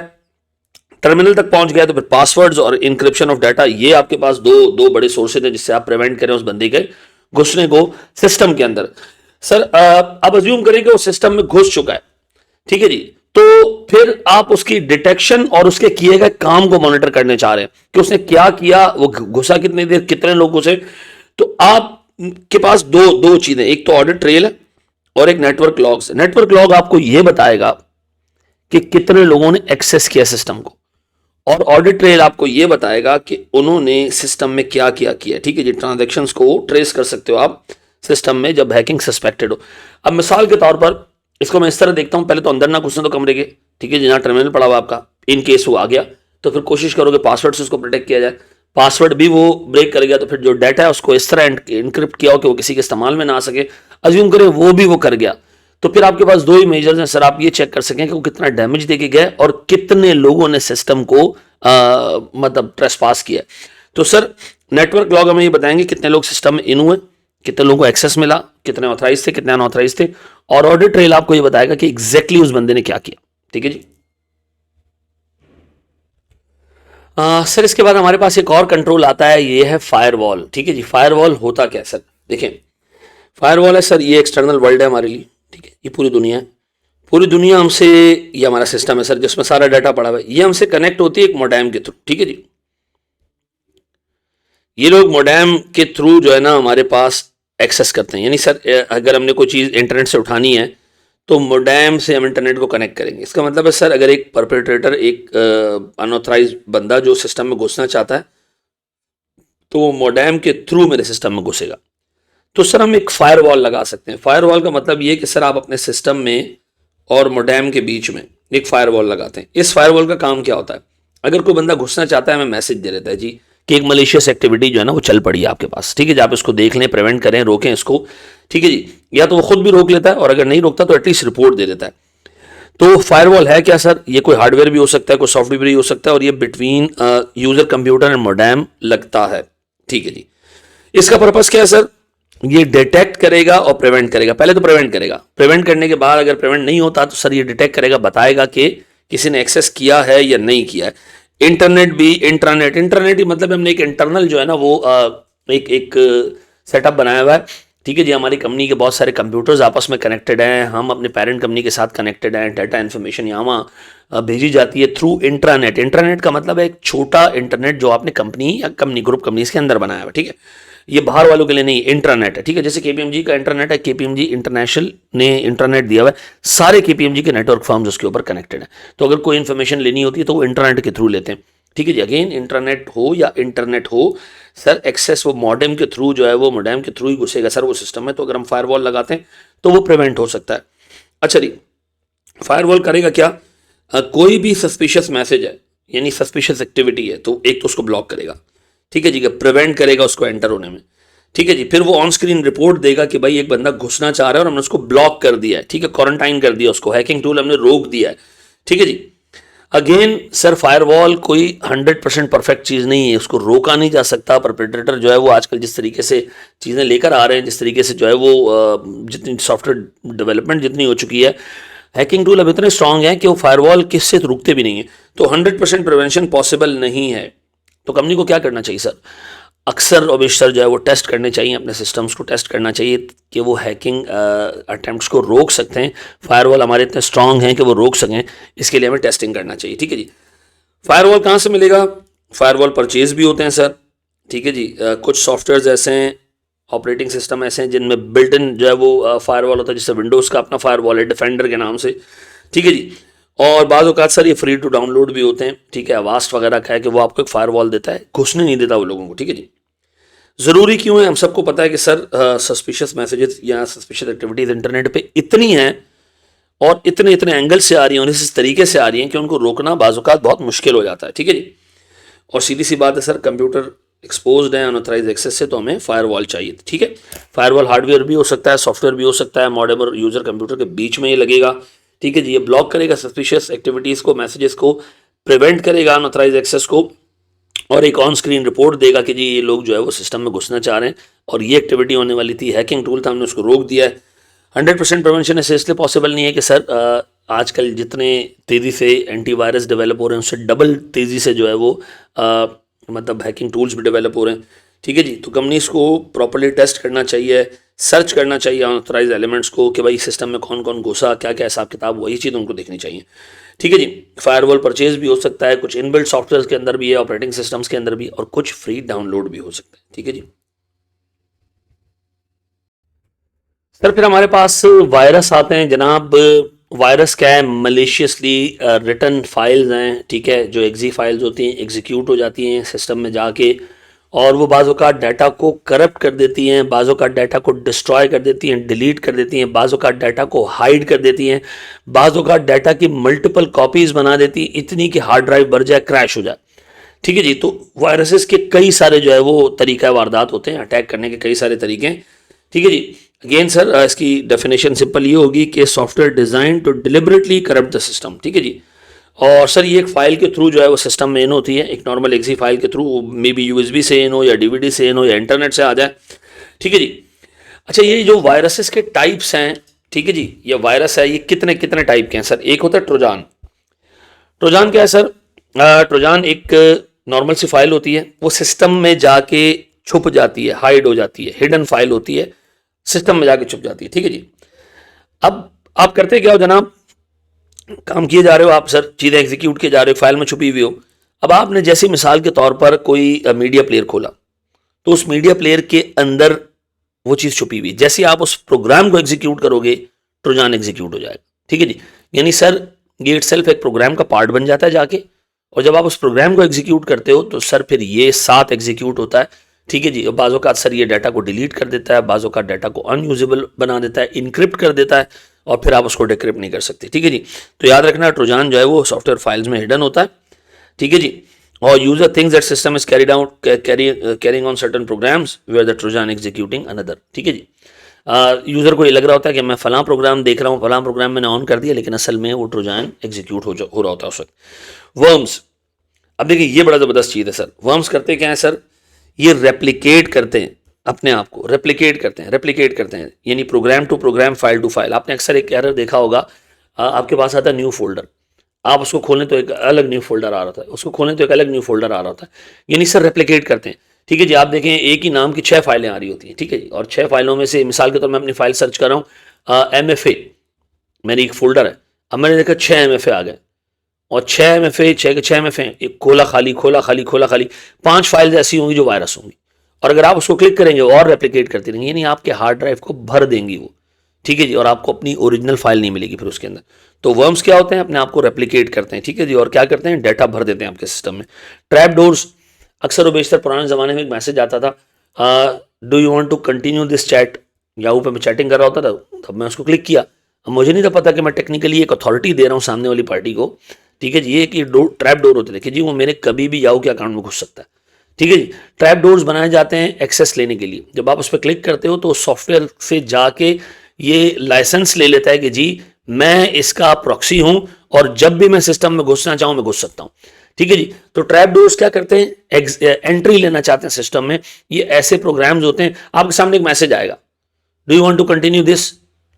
टर्मिनल तक पहुंच गया, तो फिर पासवर्ड्स और इंक्रिप्शन ऑफ डाटा, ये आपके पास दो बड़े सोर्सेज हैं जिससे आप प्रिवेंट करें उस बंदे के घुसने को सिस्टम के अंदर। सर अब अज्यूम करें कि वो सिस्टम में घुस चुका है, ठीक है जी, तो फिर आप उसकी डिटेक्शन और उसके किए गए काम को मॉनिटर करने चाह रहे हैं कि उसने क्या किया, वो घुसा कितनी देर, कितने लोग घुसे। तो आप के पास दो चीजें, एक तो ऑडिट ट्रेल है और एक नेटवर्क लॉग्स। नेटवर्क लॉग आपको यह बताएगा कि कितने लोगों ने एक्सेस किया सिस्टम को, और ऑडिट ट्रेल आपको यह बताएगा कि उन्होंने सिस्टम में क्या किया किया, ठीक है जी। ट्रांजैक्शंस को ट्रेस कर सकते हो आप सिस्टम में जब हैकिंग सस्पेक्टेड हो। अब मिसाल के तौर पर इसको मैं इस तरह देखता हूं, पहले तो अंदर ना घुसने दो कमरे के, ठीक है जी, जहां टर्मिनल पड़ा हुआ आपका, इन केस वो आ गया तो फिर कोशिश करोगे पासवर्ड से उसको प्रोटेक्ट किया जाए। पासवर्ड भी वो ब्रेक कर गया तो फिर जो डाटा है उसको इस तरह इनक्रिप्ट किया हो कि वो किसी के इस्तेमाल में ना आ सके। अज्यूम करें वो भी वो कर गया, तो फिर आपके पास दो ही मेजर्स हैं सर, आप ये चेक कर सकें कि वो कितना डैमेज देके गया और कितने लोगों ने सिस्टम को मतलब ट्रेसपास किया। तो सर नेटवर्क लॉग हमें ये बताएंगे कितने लोग सिस्टम में इन हुए, कितने लोगों को एक्सेस मिला, कितने ऑथराइज थे, कितने अनऑथराइज थे, और ऑडिट ट्रेल आपको ये बताएगा कि एग्जैक्टली उस बंदे ने क्या किया, ठीक है जी। सर इसके बाद हमारे पास एक और कंट्रोल आता है, ये है फायरवॉल, ठीक है जी। फायरवॉल होता क्या है सर, देखें, फायरवॉल है सर, ये एक्सटर्नल वर्ल्ड है हमारे लिए, ठीक है, ये पूरी दुनिया है। पूरी दुनिया हमसे, ये हमारा सिस्टम है सर जिसमें सारा डाटा पड़ा हुआ है, ये हमसे कनेक्ट होती है एक मोडेम के थ्रू, ठीक है जी। ये लोग मोडेम के थ्रू जो है ना हमारे पास एक्सेस करते हैं, यानी सर अगर हमने कोई चीज़ इंटरनेट से उठानी है तो मोडेम से हम इंटरनेट को कनेक्ट करेंगे। इसका मतलब है सर अगर एक परपेट्रेटर, एक अनऑथराइज बंदा जो सिस्टम में घुसना चाहता है तो वो मोडेम के थ्रू मेरे सिस्टम में घुसेगा। तो सर हम एक फायरवॉल लगा सकते हैं। फायरवॉल का मतलब ये कि सर आप अपने सिस्टम में और मोडेम के बीच में एक फायरवॉल लगाते हैं। इस फायरवॉल का काम क्या होता है, अगर कोई बंदा घुसना चाहता है हमें मैसेज दे देता है जी कि एक मलेशियस एक्टिविटी जो है ना वो चल पड़ी है आपके पास, ठीक है जी, आप इसको देख लें, प्रिवेंट करें, रोकें इसको, ठीक है जी। या तो वो खुद भी रोक लेता है और अगर नहीं रोकता तो एटलीस्ट रिपोर्ट दे देता है। तो फायरवॉल है क्या सर, ये कोई हार्डवेयर भी हो सकता है, कोई सॉफ्टवेयर भी हो सकता है, और ये between user computer and modem लगता है, ठीक है जी। इसका पर्पस क्या है सर, ये डिटेक्ट करेगा और प्रिवेंट करेगा। पहले तो प्रिवेंट करेगा, प्रिवेंट करने के बाद अगर प्रिवेंट नहीं होता तो सर ये डिटेक्ट करेगा, बताएगा कि किसी ने एक्सेस किया है या नहीं किया है। इंटरनेट भी, इंट्रानेट, इंटरनेट ही मतलब हमने एक इंटरनल जो है ना वो एक सेटअप बनाया हुआ है, ठीक है जी। हमारी कंपनी के बहुत सारे कंप्यूटर्स आपस में कनेक्टेड हैं, हम अपने पेरेंट कंपनी के साथ कनेक्टेड हैं, डाटा इन्फॉर्मेशन यहाँ वहाँ भेजी जाती है थ्रू इंट्रानेट। इंट्रानेट का मतलब है एक छोटा इंटरनेट जो आपने कंपनी या कंपनी ग्रुप कंपनीज के अंदर बनाया हुआ, ठीक है, ये बाहर वालों के लिए नहीं, इंटरनेट है, ठीक है। जैसे केपीएमजी का इंटरनेट है, केपीएमजी इंटरनेशनल ने इंटरनेट दिया हुआ है, सारे केपीएमजी के नेटवर्क फर्म्स उसके ऊपर कनेक्टेड हैं। तो अगर कोई इन्फॉर्मेशन लेनी होती है तो वो इंटरनेट के थ्रू लेते हैं, ठीक है जी। अगेन इंटरनेट हो या इंटरनेट हो सर, एक्सेस वो मॉडेम के थ्रू जो है वो मॉडेम के थ्रू ही घुसेगा सर वो सिस्टम में। तो अगर हम फायरवॉल लगाते हैं तो वो प्रिवेंट हो सकता है। अच्छा जी, फायरवॉल करेगा क्या, कोई भी सस्पिशियस मैसेज है यानी सस्पिशियस एक्टिविटी है तो एक तो उसको ब्लॉक करेगा, ठीक है जी, प्रिवेंट करेगा उसको एंटर होने में, ठीक है जी। फिर वो ऑन स्क्रीन रिपोर्ट देगा कि भाई एक बंदा घुसना चाह रहा है और हमने उसको ब्लॉक कर दिया है, ठीक है, क्वारंटाइन कर दिया उसको, हैकिंग टूल हमने रोक दिया है, ठीक है जी। अगेन सर फायरवॉल कोई 100% परफेक्ट चीज़ नहीं है, उसको रोका नहीं जा सकता। परपेट्रेटर जो है वो आजकल जिस तरीके से चीज़ें लेकर आ रहे हैं, जिस तरीके से जो है वो जितनी सॉफ्टवेयर डेवलपमेंट जितनी हो चुकी है, हैकिंग टूल अब इतने स्ट्रांग हैं कि वो फायरवॉल किससे रुकते भी नहीं है। तो 100% प्रिवेंशन पॉसिबल नहीं है। तो कंपनी को क्या करना चाहिए सर, अक्सर और बेशतर जो है वो टेस्ट करने चाहिए, अपने सिस्टम्स को टेस्ट करना चाहिए कि वो हैकिंग अटेम्प्ट्स को रोक सकते हैं। फायरवॉल हमारे इतने स्ट्रांग हैं कि वो रोक सकें, इसके लिए हमें टेस्टिंग करना चाहिए, ठीक है जी। फायरवॉल कहाँ से मिलेगा, फायरवॉल परचेज भी होते हैं सर, ठीक है जी। कुछ सॉफ्टवेयर ऐसे हैं, ऑपरेटिंग सिस्टम ऐसे हैं जिनमें बिल्ट इन जो है वो फायरवॉल होता है, जैसे विंडोज़ का अपना फायरवॉल है डिफेंडर के नाम से, ठीक है जी। और बाज़ औक़ात सर ये फ्री टू डाउनलोड भी होते हैं, ठीक है, अवास्ट वगैरह का है कि वो आपको एक फायरवॉल देता है, घुसने नहीं देता वो लोगों को, ठीक है जी। ज़रूरी क्यों है, हम सबको पता है कि सर सस्पिशियस मैसेजेस या सस्पिशियस एक्टिविटीज़ इंटरनेट पे इतनी हैं और इतने इतने एंगल से आ रही हैं और इस तरीके से आ रही हैं कि उनको रोकना बाज़ औक़ात बहुत मुश्किल हो जाता है, ठीक है जी। और सीधी सी बात है सर, कंप्यूटर एक्सपोज्ड है अनऑथराइज एक्सेस से, तो हमें फायरवॉल चाहिए, ठीक है। फायरवॉल हार्डवेयर भी हो सकता है, सॉफ्टवेयर भी हो सकता है, मॉडेम और यूज़र कंप्यूटर के बीच में ये लगेगा, ठीक है जी। ये ब्लॉक करेगा सस्पिशियस एक्टिविटीज़ को, मैसेजेस को, प्रिवेंट करेगा अनऑथराइज एक्सेस को, और एक ऑन स्क्रीन रिपोर्ट देगा कि जी ये लोग जो है वो सिस्टम में घुसना चाह रहे हैं और ये एक्टिविटी होने वाली थी, हैकिंग टूल था, हमने उसको रोक दिया है। 100% प्रिवेंशन ऐसे इसलिए पॉसिबल नहीं है कि सर आजकल जितने तेज़ी से एंटीवायरस डेवलप हो रहे हैं उससे डबल तेज़ी से जो है वो मतलब हैकिंग टूल्स भी डेवलप हो रहे हैं। ठीक है जी, तो कंपनीज को प्रॉपर्ली टेस्ट करना चाहिए, सर्च करना चाहिए अनऑथराइज एलिमेंट्स को कि भाई सिस्टम में कौन कौन घुसा, क्या क्या हिसाब किताब, वही चीज़ उनको देखनी चाहिए। ठीक है जी, फायरवॉल परचेज भी हो सकता है, कुछ इनबिल्ट सॉफ्टवेयर के अंदर भी है, ऑपरेटिंग सिस्टम्स के अंदर भी, और कुछ फ्री डाउनलोड भी हो सकता है। ठीक है जी सर, फिर हमारे पास वायरस आते हैं जनाब। वायरस क्या है? मलेशियसली रिटन फाइल्स हैं, ठीक है, जो एग्जी फाइल्स होती हैं एग्जीक्यूट हो जाती हैं सिस्टम में जाके, और वो बाज़ औक़ात डाटा को करप्ट कर देती हैं, बाज़ औक़ात डाटा को डिस्ट्रॉय कर देती हैं, डिलीट कर देती हैं, बाज़ औक़ात डाटा को हाइड कर देती हैं, बाज़ औक़ात डाटा की मल्टीपल कॉपीज़ बना देती हैं, इतनी कि हार्ड ड्राइव भर जाए, क्रैश हो जाए। ठीक है जी, तो वायरसेस के कई सारे जो है वो तरीका वारदात होते हैं, अटैक करने के कई सारे तरीके हैं। ठीक है जी, अगेन सर इसकी डेफिनेशन सिंपल ये होगी कि software design to deliberately corrupt the system. ठीक है जी, और सर ये एक फ़ाइल के थ्रू जो है वो सिस्टम में इन होती है, एक नॉर्मल एक्सी फाइल के थ्रू, मे बी यूएसबी से इन हो या डीवीडी से इन हो या इंटरनेट से आ जाए। ठीक है जी, अच्छा ये जो वायरसेस के टाइप्स हैं, ठीक है जी, ये वायरस है, ये कितने कितने टाइप के हैं सर? एक होता है ट्रोजान। ट्रोजान क्या है सर? ट्रोजान एक नॉर्मल सी फाइल होती है, वो सिस्टम में जाके छुप जाती है, हाइड हो जाती है, हिडन फाइल होती है, सिस्टम में जाके छुप जाती है। ठीक है जी, अब आप करते क्या हो जनाब, काम किए जा रहे हो आप सर, चीज़ें एग्जीक्यूट किए जा रहे हो, फाइल में छुपी हुई हो। अब आपने जैसे मिसाल के तौर पर कोई मीडिया प्लेयर खोला, तो उस मीडिया प्लेयर के अंदर वो चीज़ छुपी हुई, जैसे आप उस प्रोग्राम को एग्जीक्यूट करोगे ट्रोजान एग्जीक्यूट हो जाएगा। ठीक है जी, यानी सर ये इटसेल्फ एक प्रोग्राम का पार्ट बन जाता है जाके, और जब आप उस प्रोग्राम को एग्जीक्यूट करते हो तो सर फिर ये साथ एग्जीक्यूट होता है। ठीक है जी, बाज़ों का सर ये डाटा को डिलीट कर देता है, बाज़ों का डाटा को अनयूजेबल बना देता है, इनक्रिप्ट कर देता है, और फिर आप उसको डिक्रिप्ट नहीं कर सकते। ठीक है जी, तो याद रखना ट्रोजान जो है वो सॉफ्टवेयर फाइल्स में हिडन होता है। ठीक है जी, और user things that system is carried out carrying on certain programs where the Trojan executing another. ठीक है जी, यूज़र को ये लग रहा होता है कि मैं फलां प्रोग्राम देख रहा हूँ, फलां प्रोग्राम मैंने ऑन कर दिया, लेकिन असल में वो ट्रोजान एग्जीक्यूट हो रहा होता है उस वक्त। वर्म्स, अब देखिए ये बड़ा ज़बरदस्त चीज़ है सर। वर्म्स करते क्या है सर? ये रेप्लिकेट करते हैं अपने आप को, रेप्लिकेट करते हैं, यानी program to program, file to file. आपने अक्सर एक एरर देखा होगा, आपके पास आता है न्यू फोल्डर, आप उसको खोलें तो एक अलग न्यू फोल्डर आ रहा था, उसको खोलें तो एक अलग न्यू फोल्डर आ रहा था, यानी सर रेप्लिकेट करते हैं। ठीक है जी, आप देखें एक ही नाम की 6 फाइलें आ रही होती हैं। ठीक है जी, और 6 फाइलों में से मिसाल के तौर पर मैं अपनी फाइल सर्च कर रहा हूँ, MFA मेरी एक फोल्डर है, अब मैंने देखा 6 MFA आ गए, और 6 MFA, 6 के 6 MFA, एक खोला खाली, खोला खाली, खोला खाली, 5 फाइल्स ऐसी होंगी जो वायरस होंगी, और अगर आप उसको क्लिक करेंगे और रेप्लिकेट करते रहेंगे, यानी आपके हार्ड ड्राइव को भर देंगी वो। ठीक है जी, और आपको अपनी ओरिजिनल फाइल नहीं मिलेगी फिर उसके अंदर। तो वर्म्स क्या होते हैं? अपने आप को रेप्लिकेट करते हैं। ठीक है जी, और क्या करते हैं? डाटा भर देते हैं आपके सिस्टम में। ट्रैप डोर्स, अक्सर व बेशतर पुराने ज़माने में एक मैसेज आता था, do you want to continue this chat. Yahoo पे मैं चैटिंग कर रहा होता था, तब मैं उसको क्लिक किया, अब मुझे नहीं था पता कि मैं टेक्निकली एक अथॉरिटी दे रहा हूँ सामने वाली पार्टी को। ठीक है जी, ये कि ट्रैप डोर होते देखिए जी, वो मेरे कभी भी याहू के अकाउंट में घुस सकता है। ठीक है जी, ट्रैप डोर्स बनाए जाते हैं एक्सेस लेने के लिए। जब आप उस पर क्लिक करते हो तो सॉफ्टवेयर से जाके ये लाइसेंस ले लेता है कि जी मैं इसका प्रॉक्सी हूं, और जब भी मैं सिस्टम में घुसना चाहूं मैं घुस सकता हूं। ठीक है जी, तो ट्रैप डोर्स क्या करते हैं? एंट्री लेना चाहते हैं सिस्टम में। ये ऐसे प्रोग्राम्स होते हैं, आपके सामने एक मैसेज आएगा, do you want to continue this,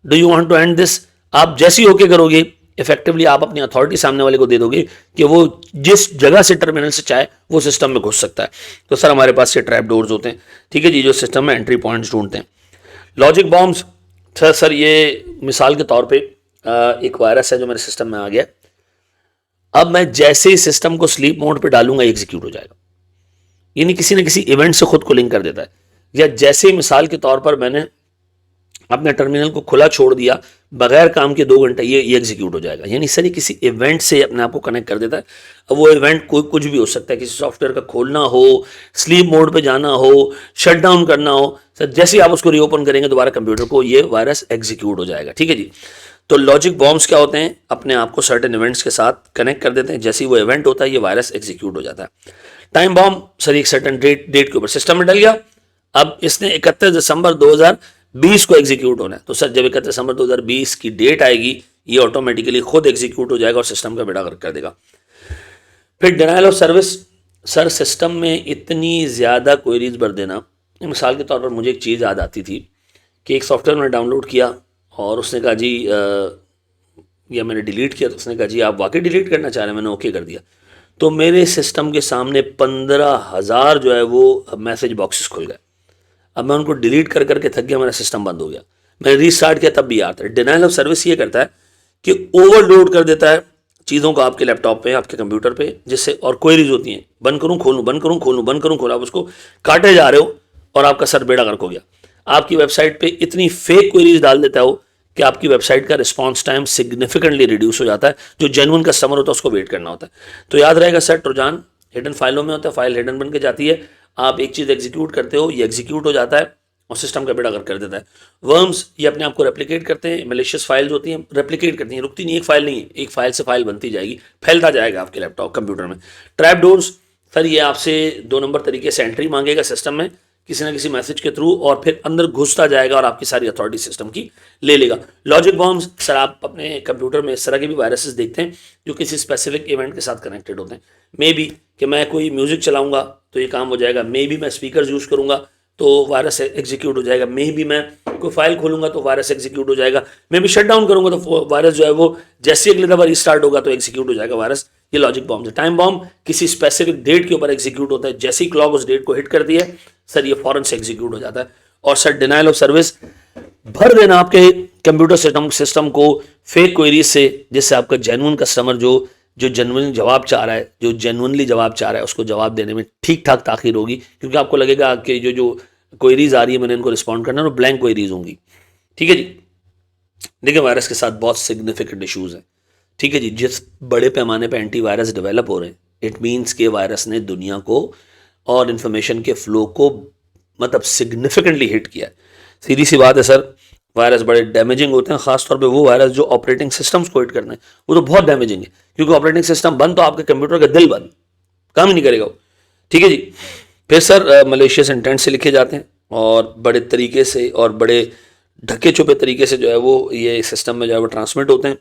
do you want to end this. आप जैसे ही ओके करोगे, इफेक्टिवली आप अपनी अथॉरिटी सामने वाले को दे दोगे कि वो जिस जगह से टर्मिनल से चाहे वो सिस्टम में घुस सकता है। तो सर हमारे पास ये ट्रैप डोर्स होते हैं। ठीक है जी, जो सिस्टम में एंट्री पॉइंट्स ढूंढते हैं। लॉजिक बॉम्ब्स, सर ये मिसाल के तौर पे एक वायरस है जो मेरे सिस्टम में आ गया, अब मैं जैसे ही सिस्टम को स्लीप मोड पे डालूंगा एग्जीक्यूट हो जाएगा, यानी किसी न किसी इवेंट से खुद को लिंक कर देता है। या जैसे मिसाल के तौर पर मैंने अपने टर्मिनल को खुला छोड़ दिया, बगैर काम के 2 घंटे ये एग्जीक्यूट हो जाएगा, यानी सर ये किसी इवेंट से अपने आप को कनेक्ट कर देता है। अब वो इवेंट कोई कुछ भी हो सकता है, किसी सॉफ्टवेयर का खोलना हो, स्लीप मोड पे जाना हो, शट डाउन करना हो, सर जैसे ही आप उसको रीओपन करेंगे दोबारा कंप्यूटर को, ये वायरस एग्जीक्यूट हो जाएगा। ठीक है जी, तो लॉजिक बॉम्ब्स क्या होते हैं? अपने आप को सर्टेन इवेंट्स के साथ कनेक्ट कर देते हैं, जैसे ही वो इवेंट होता है ये वायरस एग्जीक्यूट हो जाता है। टाइम बॉम्ब, सर एक सर्टेन डेट के ऊपर सिस्टम में डल गया, अब इसने 31 दिसंबर 2020 को एग्जीक्यूट होना है, तो सर जब 31 दिसंबर 2020 की डेट आएगी ये ऑटोमेटिकली खुद एग्जीक्यूट हो जाएगा और सिस्टम का बेड़ा गर्क कर देगा। फिर denial of service, sir system में इतनी ज़्यादा क्वेरीज भर देना, मिसाल के तौर पर मुझे एक चीज़ याद आती थी कि एक सॉफ्टवेयर मैंने डाउनलोड किया और उसने कहा जी या मैंने डिलीट किया तो उसने कहा जी आप वाकई डिलीट करना चाह रहे हैं, मैंने ओके कर दिया। तो मेरे सिस्टम के सामने 15,000 जो है वो मैसेज बॉक्सेस खुल गए। अब मैं उनको डिलीट कर करके थक गया, मेरा सिस्टम बंद हो गया। मैंने रीस्टार्ट किया तब भी याद है। डिनाइल ऑफ सर्विस ये करता है कि ओवरलोड कर देता है चीज़ों को आपके लैपटॉप पे, आपके कंप्यूटर पे, जिससे और क्वेरीज होती हैं बंद करूँ खोलूँ, बंद करूँ खोलूँ, बंद करूँ खोलूँ, आप उसको काटे जा रहे हो और आपका सर बेड़ा गर्क हो गया। आपकी वेबसाइट पे इतनी फेक क्वेरीज डाल देता है वो कि आपकी वेबसाइट का रिस्पॉन्स टाइम सिग्निफिकेंटली रिड्यूस हो जाता है। जो जेन्युइन कस्टमर होता है उसको वेट करना होता है। तो याद रहेगा सर, ट्रोजान हिडन फाइलों में होता है, फाइल हिडन बन के जाती है, आप एक चीज़ एग्जीक्यूट करते हो, ये एग्जीक्यूट हो जाता है और सिस्टम का बेड़ा गर्क कर देता है। वर्म्स ये अपने आप को रेप्लिकेट करते हैं, मेलिशियस फाइल्स होती हैं रेप्लिकेट करती हैं, रुकती नहीं, एक फाइल नहीं है, एक फाइल से फाइल बनती जाएगी, फैलता जाएगा आपके लैपटॉप कंप्यूटर में। ट्रैप डोर्स सर ये आपसे 2 नंबर तरीके से एंट्री मांगेगा सिस्टम में किसी ना किसी मैसेज के थ्रू और फिर अंदर घुसता जाएगा और आपकी सारी अथॉरिटी सिस्टम की ले लेगा। लॉजिक बॉम्ब्स सर आप अपने कंप्यूटर में इस तरह के भी वायरसेस देखते हैं जो किसी स्पेसिफिक इवेंट के साथ कनेक्टेड होते हैं। मे बी कि मैं कोई म्यूजिक चलाऊंगा तो ये काम हो जाएगा, मे बी मैं स्पीकर यूज़ करूंगा तो वायरस एग्जीक्यूट हो जाएगा, मे बी मैं कोई फाइल खोलूंगा तो वायरस एग्जीक्यूट हो जाएगा, मे बी शट डाउन करूंगा तो वायरस जो है वो जैसे अगली दफा रिस्टार्ट होगा तो एग्जीक्यूट हो जाएगा वायरस। ये लॉजिक बॉम्ब है। टाइम बॉम्ब किसी स्पेसिफिक डेट के ऊपर एग्जीक्यूट होता है, जैसी क्लॉक उस डेट को हिट करती है सर ये फौरन से एग्जीक्यूट हो जाता है। और सर डिनाइल ऑफ सर्विस भर देना आपके कंप्यूटर सिस्टम को फेक क्वेरीज से, जिससे आपका जेन्युइन कस्टमर जो जो जेन्युइन जवाब चाह रहा है, जो जेन्युइनली जवाब चाह रहा है उसको जवाब देने में ठीक ठाक ताखीर होगी, क्योंकि आपको लगेगा कि जो जो क्वेरीज आ रही है मैंने इनको रिस्पॉन्ड करना है, वो ब्लैंक क्वेरीज होंगी। ठीक है जी। देखिए वायरस के साथ बहुत सिग्निफिकेंट इश्यूज हैं। ठीक है जी। जिस बड़े पैमाने पर एंटीवायरस डेवलप हो रहे हैं, इट मीन्स के वायरस ने दुनिया को और इन्फॉर्मेशन के फ्लो को मतलब सिग्निफिकेंटली हिट किया है। सीधी सी बात है सर, वायरस बड़े डैमेजिंग होते हैं, खासतौर पे वो वायरस जो ऑपरेटिंग सिस्टम्स को हिट करते हैं, वो तो बहुत डैमेजिंग है, क्योंकि ऑपरेटिंग सिस्टम बंद तो आपके कंप्यूटर का दिल बंद, काम ही नहीं करेगा वो। ठीक है जी। फिर सर मलेशियस इंटेंट से लिखे जाते हैं और बड़े तरीके से और बड़े ढके छुपे तरीके से जो है वो ये सिस्टम में जो है वो ट्रांसमिट होते हैं।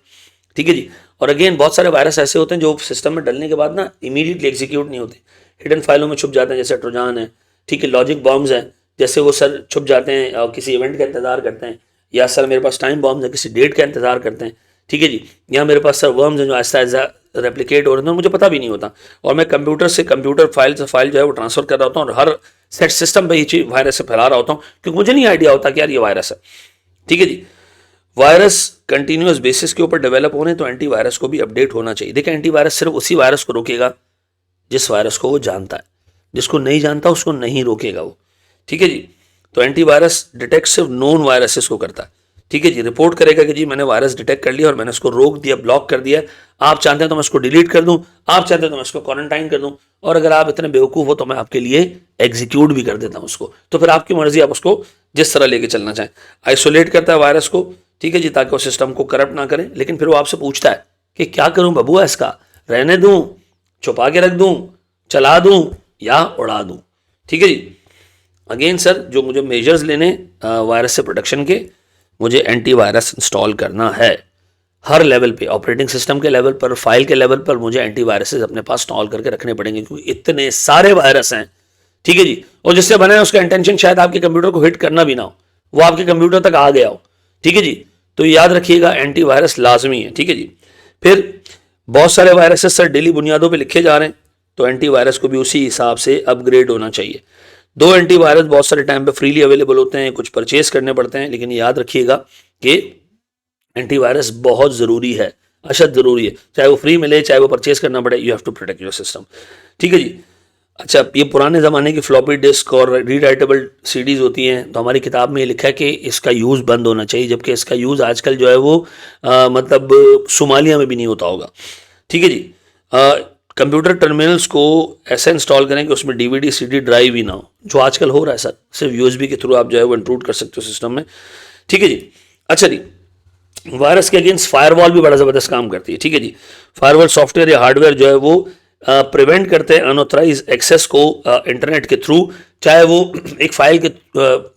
ठीक है जी। और अगेन बहुत सारे वायरस ऐसे होते हैं जो सिस्टम में डलने के बाद ना इमीडिएटली एग्जीक्यूट नहीं होते, हिडन फाइलों में छुप जाते हैं, जैसे ट्रोजान है। ठीक है। लॉजिक बॉम्ब्स हैं, जैसे वो सर छुप जाते हैं और किसी इवेंट का इंतजार करते हैं, या सर मेरे पास टाइम बॉम्ब्स है, किसी डेट का इंतजार करते हैं। ठीक है जी। या मेरे पास सर वर्म्स हैं जो आहिस्ता आहिस्ता रेप्लिकेट हो रहे हैं, मुझे पता भी नहीं होता, और मैं कंप्यूटर से कंप्यूटर, फाइल से फाइल जो है वो ट्रांसफर कर रहा होता हूँ और हर सेट सिस्टम पर ये चीज वायरस से फैला रहा होता हूँ, क्योंकि मुझे नहीं आइडिया होता कि यार ये वायरस है। ठीक है जी। वायरस कंटिन्यूस बेसिस के ऊपर डेवलप होने तो एंटीवायरस को भी अपडेट होना चाहिए। देखिए एंटीवायरस सिर्फ उसी वायरस को रोकेगा जिस वायरस को वो जानता है, जिसको नहीं जानता उसको नहीं रोकेगा वो। ठीक है जी। तो एंटीवायरस डिटेक्ट सिर्फ नोन वायरसेस को करता है। ठीक है जी। रिपोर्ट करेगा कि जी मैंने वायरस डिटेक्ट कर लिया और मैंने उसको रोक दिया, ब्लॉक कर दिया, आप चाहते हैं तो मैं उसको डिलीट कर दूं, आप चाहते हैं तो मैं उसको क्वारंटाइन कर दूं, और अगर आप इतने बेवकूफ़ हो तो मैं आपके लिए एग्जीक्यूट भी कर देता हूं उसको। तो फिर आपकी मर्जी, आप उसको जिस तरह लेके चलना चाहें। आइसोलेट करता है वायरस को, ठीक है जी, ताकि वो सिस्टम को करप्ट ना करें, लेकिन फिर वो आपसे पूछता है कि क्या करूं बबुआ, इसका रहने दूं, छुपा के रख दूं, चला दूं या उड़ा दूं। ठीक है जी। अगेन सर जो मुझे मेजर्स लेने वायरस से प्रोटेक्शन के, मुझे एंटीवायरस इंस्टॉल करना है हर लेवल पे, ऑपरेटिंग सिस्टम के लेवल पर, फाइल के लेवल पर मुझे एंटीवायरसेस अपने पास इंस्टॉल करके रखने पड़ेंगे, क्योंकि इतने सारे वायरस हैं। ठीक है जी। और जिससे बना है उसका इंटेंशन शायद आपके कंप्यूटर को हिट करना भी ना हो, वो आपके कंप्यूटर तक आ गया हो। ठीक है जी। तो याद रखिएगा एंटीवायरस लाजमी है। ठीक है जी। फिर बहुत सारे वायरसेस सर डेली बुनियादों पर लिखे जा रहे हैं, तो एंटीवायरस को भी उसी हिसाब से अपग्रेड होना चाहिए। 2 एंटीवायरस बहुत सारे टाइम पे फ्रीली अवेलेबल होते हैं, कुछ परचेज करने पड़ते हैं, लेकिन याद रखिएगा कि एंटीवायरस बहुत ज़रूरी है, अशद ज़रूरी है, चाहे वो फ्री मिले चाहे वो परचेज करना पड़े, you have to protect your system. ठीक है जी। अच्छा, ये पुराने ज़माने की फ्लॉपी डिस्क और रीराइटेबल सीडीज़ होती हैं, तो हमारी किताब में ये लिखा है कि इसका यूज़ बंद होना चाहिए, जबकि इसका यूज़ आजकल जो है वो मतलब सोमालिया में भी नहीं होता होगा। ठीक है जी। कंप्यूटर टर्मिनल्स को ऐसे इंस्टॉल करें कि उसमें डीवीडी सीडी ड्राइव ही ना हो, जो आजकल हो रहा है सर, सिर्फ यूएसबी के थ्रू आप जो है वो इंक्लूड कर सकते हो सिस्टम में। ठीक है जी। अच्छा जी। वायरस के अगेंस्ट फायरवॉल भी बड़ा ज़बरदस्त काम करती है। ठीक है जी। फायरवॉल सॉफ्टवेयर या हार्डवेयर जो है वो प्रिवेंट करते हैं अनऑथराइज एक्सेस को इंटरनेट के थ्रू, चाहे वो एक फाइल के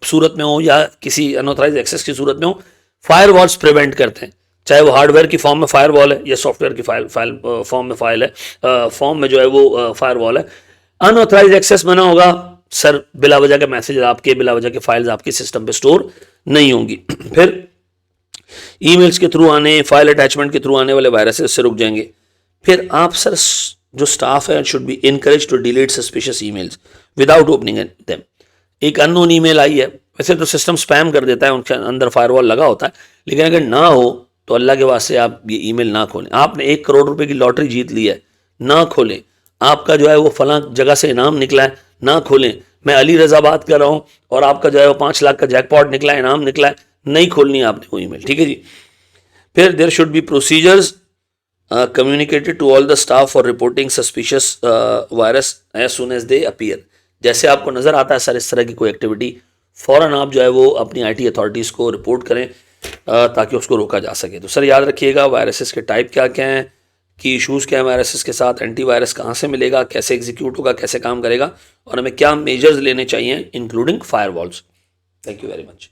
सूरत में हो या किसी अनऑथराइज एक्सेस की सूरत में हो, फायरवॉल्स प्रिवेंट करते हैं, चाहे वो हार्डवेयर की फॉर्म में फायरवॉल है या सॉफ्टवेयर की फाइल फॉर्म में जो है वो फायरवॉल है। अनऑथराइज एक्सेस मना होगा, सर बिला वजह के मैसेज आपके, बिला वजह के फाइल्स आपके सिस्टम पे स्टोर नहीं होंगी। फिर ईमेल्स के थ्रू आने, फाइल अटैचमेंट के थ्रू आने वाले वायरसेस से रुक जाएंगे। फिर आप सर जो स्टाफ है should be encourage to delete suspicious emails without opening them. एक अननोन ईमेल आई है, वैसे तो सिस्टम स्पैम कर देता है, उनके अंदर फायरवॉल लगा होता है, लेकिन अगर ना हो तो अल्लाह के वास्ते आप ये ईमेल ना खोलें। आपने 1 करोड़ रुपए की लॉटरी जीत ली है, ना खोलें। आपका जो है वो फलां जगह से इनाम निकला है, ना खोलें। मैं अली रजा बात कर रहा हूँ और आपका जो है वो 5 लाख का जैकपॉट निकला है, इनाम निकला है, नहीं खोलनी है आपने वो ईमेल, ठीक है जी। फिर there should be procedures communicated to all the staff for reporting suspicious virus as soon as they appear। जैसे आपको नज़र आता है सर इस तरह की कोई एक्टिविटी, फ़ौरन आप जो है वो अपनी आईटी अथॉरिटीज़ को रिपोर्ट करें ताकि उसको रोका जा सके। तो सर याद रखिएगा वायरसेस के टाइप क्या क्या हैं, की इशूज़ क्या है वायरसेस के साथ, एंटीवायरस कहाँ से मिलेगा, कैसे एग्जीक्यूट होगा, कैसे काम करेगा, और हमें क्या मेजर्स लेने चाहिए including firewalls. Thank you very much.